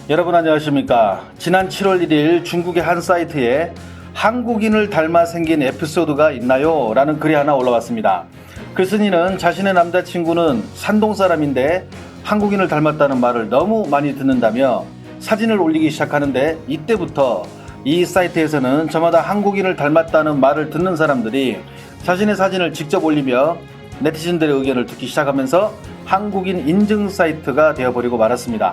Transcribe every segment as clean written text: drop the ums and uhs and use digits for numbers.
여러분 안녕하십니까. 지난 7월 1일 중국의 한 사이트에 한국인을 닮아 생긴 에피소드가 있나요? 라는 글이 하나 올라왔습니다. 글쓴이는 자신의 남자친구는 산동 사람인데 한국인을 닮았다는 말을 너무 많이 듣는다며 사진을 올리기 시작하는데, 이때부터 이 사이트에서는 저마다 한국인을 닮았다는 말을 듣는 사람들이 자신의 사진을 직접 올리며 네티즌들의 의견을 듣기 시작하면서 한국인 인증 사이트가 되어버리고 말았습니다.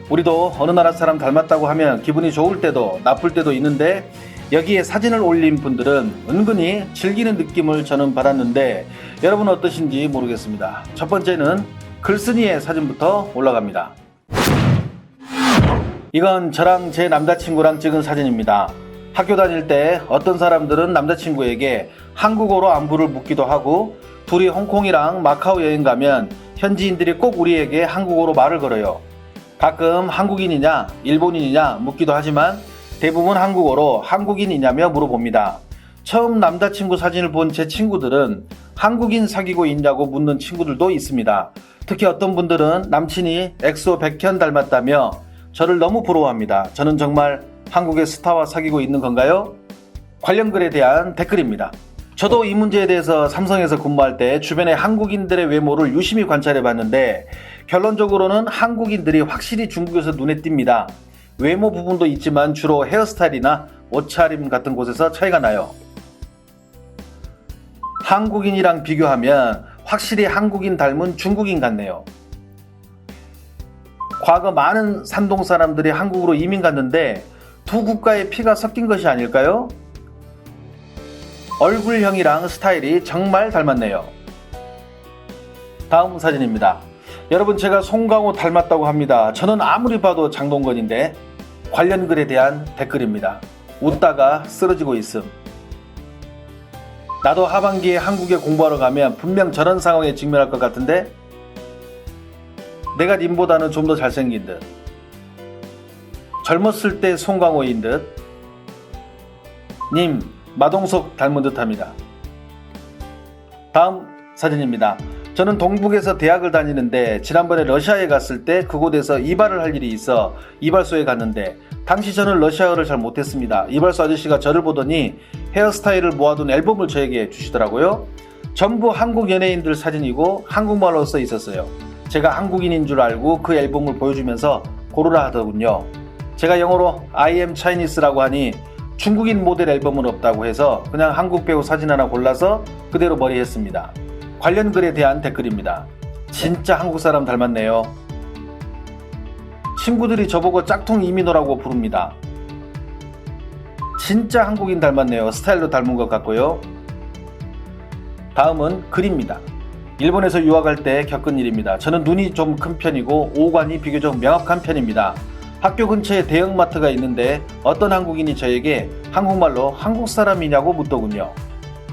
우리도 어느 나라 사람 닮았다고 하면 기분이 좋을 때도 나쁠 때도 있는데, 여기에 사진을 올린 분들은 은근히 즐기는 느낌을 저는 받았는데 여러분은 어떠신지 모르겠습니다. 첫 번째는 글쓴이의 사진부터 올라갑니다. 이건 저랑 제 남자친구랑 찍은 사진입니다. 학교 다닐 때 어떤 사람들은 남자친구에게 한국어로 안부를 묻기도 하고, 둘이 홍콩이랑 마카오 여행 가면 현지인들이 꼭 우리에게 한국어로 말을 걸어요. 가끔 한국인이냐 일본인이냐 묻기도 하지만 대부분 한국어로 한국인이냐며 물어봅니다. 처음 남자친구 사진을 본 제 친구들은 한국인 사귀고 있냐고 묻는 친구들도 있습니다. 특히 어떤 분들은 남친이 엑소 백현 닮았다며 저를 너무 부러워합니다. 저는 정말 한국의 스타와 사귀고 있는 건가요? 관련 글에 대한 댓글입니다. 저도 이 문제에 대해서 삼성에서 근무할 때 주변의 한국인들의 외모를 유심히 관찰해 봤는데, 결론적으로는 한국인들이 확실히 중국에서 눈에 띕니다. 외모 부분도 있지만 주로 헤어스타일이나 옷차림 같은 곳에서 차이가 나요. 한국인이랑 비교하면 확실히 한국인 닮은 중국인 같네요. 과거 많은 산동 사람들이 한국으로 이민 갔는데 두 국가의 피가 섞인 것이 아닐까요? 얼굴형이랑 스타일이 정말 닮았네요. 다음 사진입니다. 여러분, 제가 송강호 닮았다고 합니다. 저는 아무리 봐도 장동건인데. 관련 글에 대한 댓글입니다. 웃다가 쓰러지고 있음. 나도 하반기에 한국에 공부하러 가면 분명 저런 상황에 직면할 것 같은데, 내가 님보다는 좀 더 잘생긴 듯, 젊었을 때 송강호인 듯, 님 마동석 닮은 듯합니다. 다음 사진입니다. 저는 동북에서 대학을 다니는데 지난번에 러시아에 갔을 때 그곳에서 이발을 할 일이 있어 이발소에 갔는데, 당시 저는 러시아어를 잘 못했습니다. 이발소 아저씨가 저를 보더니 헤어스타일을 모아둔 앨범을 저에게 주시더라고요. 전부 한국 연예인들 사진이고 한국말로 써 있었어요. 제가 한국인인 줄 알고 그 앨범을 보여주면서 고르라 하더군요. 제가 영어로 I am Chinese라고 하니 중국인 모델 앨범은 없다고 해서 그냥 한국 배우 사진 하나 골라서 그대로 머리했습니다. 관련 글에 대한 댓글입니다. 진짜 한국 사람 닮았네요. 친구들이 저보고 짝퉁 이민호라고 부릅니다. 진짜 한국인 닮았네요. 스타일도 닮은 것 같고요. 다음은 글입니다. 일본에서 유학할 때 겪은 일입니다. 저는 눈이 좀 큰 편이고 오관이 비교적 명확한 편입니다. 학교 근처에 대형마트가 있는데 어떤 한국인이 저에게 한국말로 한국 사람이냐고 묻더군요.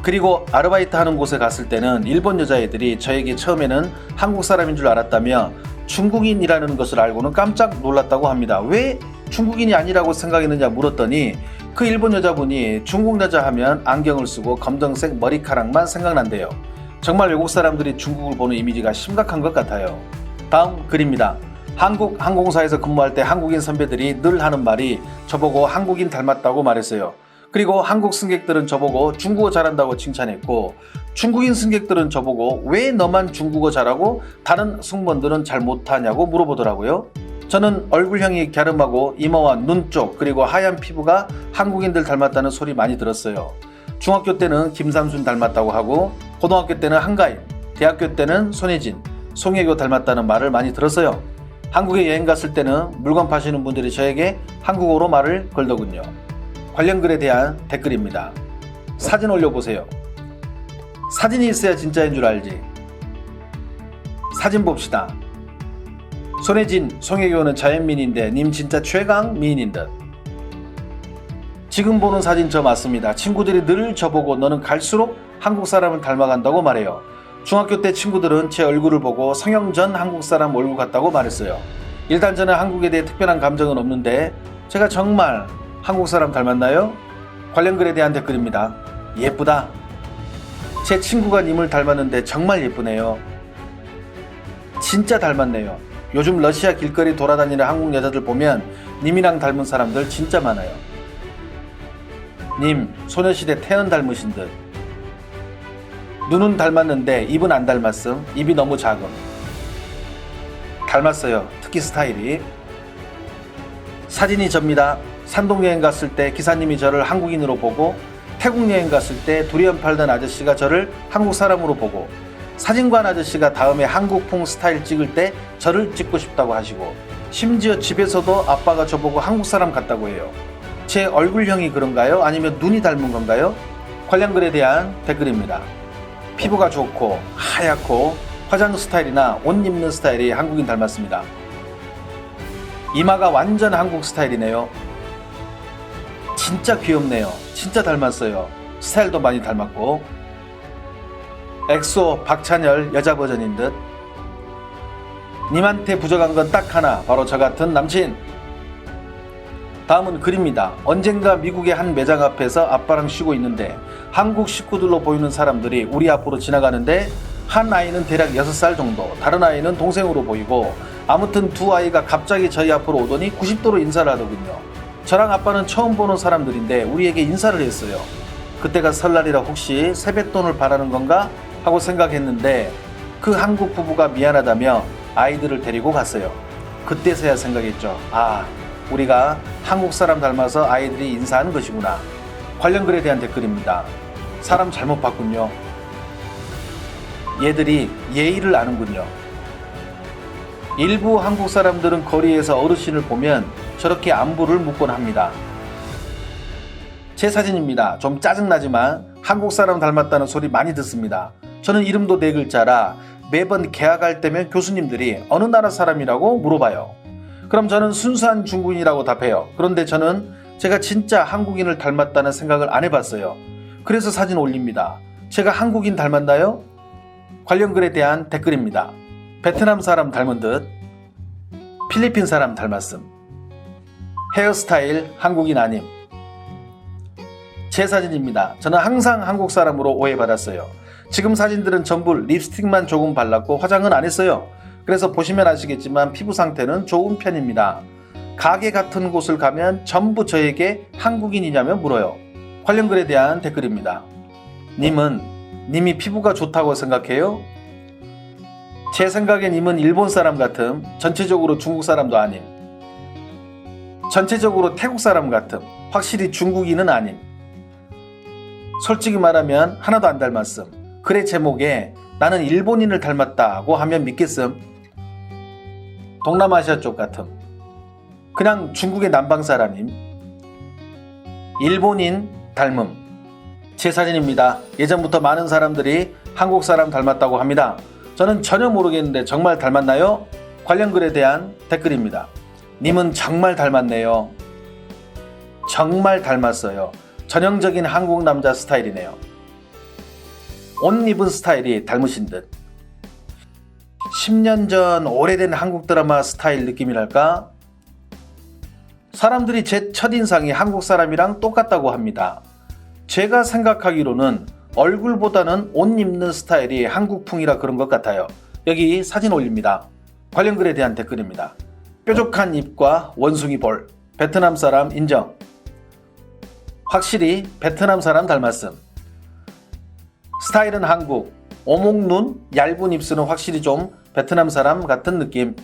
그리고 아르바이트 하는 곳에 갔을 때는 일본 여자애들이 저에게 처음에는 한국 사람인 줄 알았다며 중국인이라는 것을 알고는 깜짝 놀랐다고 합니다. 왜 중국인이 아니라고 생각했느냐 물었더니 그 일본 여자분이 중국 여자 하면 안경을 쓰고 검정색 머리카락만 생각난대요. 정말 외국 사람들이 중국을 보는 이미지가 심각한 것 같아요. 다음 글입니다. 한국 항공사에서 근무할 때 한국인 선배들이 늘 하는 말이 저보고 한국인 닮았다고 말했어요. 그리고 한국 승객들은 저보고 중국어 잘한다고 칭찬했고, 중국인 승객들은 저보고 왜 너만 중국어 잘하고 다른 승무원들은 잘 못하냐고 물어보더라고요. 저는 얼굴형이 갸름하고 이마와 눈 쪽 그리고 하얀 피부가 한국인들 닮았다는 소리 많이 들었어요. 중학교 때는 김삼순 닮았다고 하고, 고등학교 때는 한가인, 대학교 때는 손예진, 송혜교 닮았다는 말을 많이 들었어요. 한국에 여행 갔을 때는 물건 파시는 분들이 저에게 한국어로 말을 걸더군요. 관련 글에 대한 댓글입니다. 사진 올려보세요. 사진이 있어야 진짜인 줄 알지. 사진 봅시다. 손예진, 송혜교는 자연미인인데 님 진짜 최강 미인인 듯. 지금 보는 사진 저 맞습니다. 친구들이 늘 저보고 너는 갈수록 한국 사람을 닮아간다고 말해요. 중학교 때 친구들은 제 얼굴을 보고 성형전 한국 사람 얼굴 같다고 말했어요. 일단 저는 한국에 대해 특별한 감정은 없는데 제가 정말 한국 사람 닮았나요? 관련 글에 대한 댓글입니다. 예쁘다. 제 친구가 님을 닮았는데 정말 예쁘네요. 진짜 닮았네요. 요즘 러시아 길거리 돌아다니는 한국 여자들 보면 님이랑 닮은 사람들 진짜 많아요. 님, 소녀시대 태연 닮으신 듯. 눈은 닮았는데 입은 안 닮았음. 입이 너무 작음. 닮았어요. 특히 스타일이. 사진이 접니다. 산동 여행 갔을 때 기사님이 저를 한국인으로 보고, 태국 여행 갔을 때 두리안 팔던 아저씨가 저를 한국 사람으로 보고, 사진관 아저씨가 다음에 한국풍 스타일 찍을 때 저를 찍고 싶다고 하시고, 심지어 집에서도 아빠가 저보고 한국 사람 같다고 해요. 제 얼굴형이 그런가요? 아니면 눈이 닮은 건가요? 관련 글에 대한 댓글입니다. 피부가 좋고 하얗고 화장 스타일이나 옷 입는 스타일이 한국인 닮았습니다. 이마가 완전 한국 스타일이네요. 진짜 귀엽네요. 진짜 닮았어요. 스타일도 많이 닮았고. 엑소 박찬열 여자 버전인 듯. 님한테 부족한 건 딱 하나, 바로 저 같은 남친. 다음은 글입니다. 언젠가 미국의 한 매장 앞에서 아빠랑 쉬고 있는데 한국 식구들로 보이는 사람들이 우리 앞으로 지나가는데, 한 아이는 대략 6살 정도, 다른 아이는 동생으로 보이고, 아무튼 두 아이가 갑자기 저희 앞으로 오더니 90도로 인사를 하더군요. 저랑 아빠는 처음 보는 사람들인데 우리에게 인사를 했어요. 그때가 설날이라 혹시 세뱃돈을 바라는 건가 하고 생각했는데, 그 한국 부부가 미안하다며 아이들을 데리고 갔어요. 그때서야 생각했죠. 아, 우리가 한국 사람 닮아서 아이들이 인사하는 것이구나. 관련 글에 대한 댓글입니다. 사람 잘못 봤군요. 얘들이 예의를 아는군요. 일부 한국 사람들은 거리에서 어르신을 보면 저렇게 안부를 묻곤 합니다. 제 사진입니다. 좀 짜증나지만 한국 사람 닮았다는 소리 많이 듣습니다. 저는 이름도 4글자라 매번 개학할 때면 교수님들이 어느 나라 사람이라고 물어봐요. 그럼 저는 순수한 중국인이라고 답해요. 그런데 저는 제가 진짜 한국인을 닮았다는 생각을 안 해봤어요. 그래서 사진 올립니다. 제가 한국인 닮았나요? 관련 글에 대한 댓글입니다. 베트남 사람 닮은 듯, 필리핀 사람 닮았음. 헤어스타일 한국인 아님. 제 사진입니다. 저는 항상 한국 사람으로 오해받았어요. 지금 사진들은 전부 립스틱만 조금 발랐고 화장은 안 했어요. 그래서 보시면 아시겠지만 피부 상태는 좋은 편입니다. 가게 같은 곳을 가면 전부 저에게 한국인이냐며 물어요. 관련 글에 대한 댓글입니다. 님이 피부가 좋다고 생각해요? 제 생각엔 님은 일본 사람 같음. 전체적으로 중국 사람도 아님. 전체적으로 태국 사람 같음. 확실히 중국인은 아님. 솔직히 말하면 하나도 안 닮았음. 글의 제목에 나는 일본인을 닮았다고 하면 믿겠음? 동남아시아 쪽 같음. 그냥 중국의 남방 사람임. 일본인 닮음. 제 사진입니다. 예전부터 많은 사람들이 한국 사람 닮았다고 합니다. 저는 전혀 모르겠는데 정말 닮았나요? 관련 글에 대한 댓글입니다. 님은 정말 닮았네요. 정말 닮았어요. 전형적인 한국 남자 스타일이네요. 옷 입은 스타일이 닮으신 듯. 10년 전 오래된 한국 드라마 스타일 느낌이랄까? 사람들이 제 첫인상이 한국 사람이랑 똑같다고 합니다. 제가 생각하기로는 얼굴보다는 옷 입는 스타일이 한국풍이라 그런 것 같아요. 여기 사진 올립니다. 관련 글에 대한 댓글입니다. 뾰족한 입과 원숭이 볼. 베트남 사람 인정. 확실히 베트남 사람 닮았음. 스타일은 한국. 오목눈, 얇은 입술은 확실히 좀 베트남 사람 같은 느낌.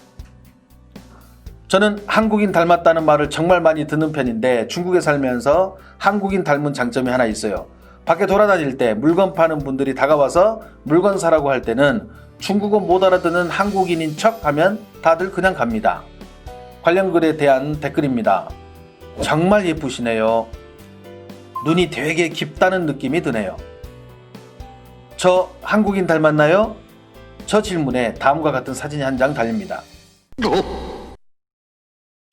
저는 한국인 닮았다는 말을 정말 많이 듣는 편인데 중국에 살면서 한국인 닮은 장점이 하나 있어요. 밖에 돌아다닐 때 물건 파는 분들이 다가와서 물건 사라고 할 때는 중국어 못 알아듣는 한국인인 척 하면 다들 그냥 갑니다. 관련 글에 대한 댓글입니다. 정말 예쁘시네요. 눈이 되게 깊다는 느낌이 드네요. 저 한국인 닮았나요? 저 질문에 다음과 같은 사진이 한 장 달립니다.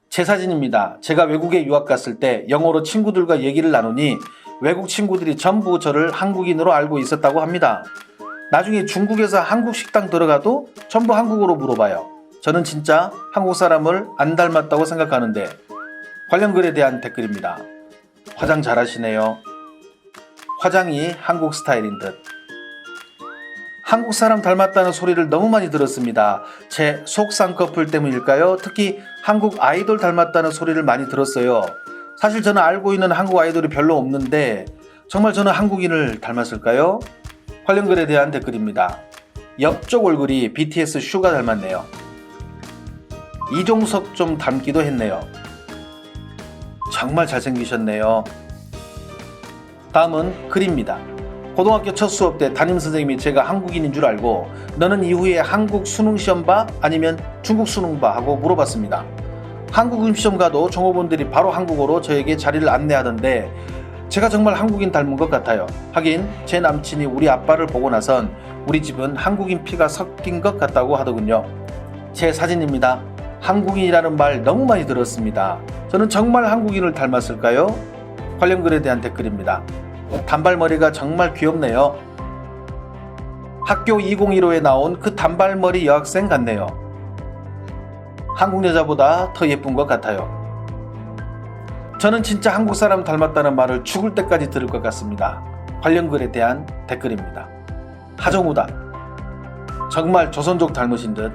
제 사진입니다. 제가 외국에 유학 갔을 때 영어로 친구들과 얘기를 나누니 외국 친구들이 전부 저를 한국인으로 알고 있었다고 합니다. 나중에 중국에서 한국 식당 들어가도 전부 한국어로 물어봐요. 저는 진짜 한국 사람을 안 닮았다고 생각하는데. 관련 글에 대한 댓글입니다. 화장 잘하시네요. 화장이 한국 스타일인 듯. 한국 사람 닮았다는 소리를 너무 많이 들었습니다. 제 속 쌍꺼풀 때문일까요? 특히 한국 아이돌 닮았다는 소리를 많이 들었어요. 사실 저는 알고 있는 한국 아이돌이 별로 없는데 정말 저는 한국인을 닮았을까요? 관련 글에 대한 댓글입니다. 옆쪽 얼굴이 BTS 슈가 닮았네요. 이종석 좀 닮기도 했네요. 정말 잘생기셨네요. 다음은 글입니다. 고등학교 첫 수업 때 담임선생님이 제가 한국인인 줄 알고 너는 이후에 한국 수능시험 봐? 아니면 중국 수능 봐? 하고 물어봤습니다. 한국 음시험 가도 종업원들이 바로 한국어로 저에게 자리를 안내하던데 제가 정말 한국인 닮은 것 같아요. 하긴 제 남친이 우리 아빠를 보고 나선 우리 집은 한국인 피가 섞인 것 같다고 하더군요. 제 사진입니다. 한국인이라는 말 너무 많이 들었습니다. 저는 정말 한국인을 닮았을까요? 관련 글에 대한 댓글입니다. 단발머리가 정말 귀엽네요. 학교 2015에 나온 그 단발머리 여학생 같네요. 한국 여자보다 더 예쁜 것 같아요. 저는 진짜 한국 사람 닮았다는 말을 죽을 때까지 들을 것 같습니다. 관련 글에 대한 댓글입니다. 하정우다. 정말 조선족 닮으신 듯.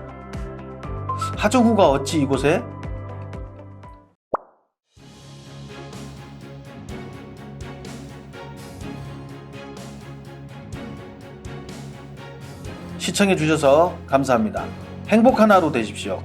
하정우가 어찌 이곳에? 시청해주셔서 감사합니다. 행복한 하루 되십시오.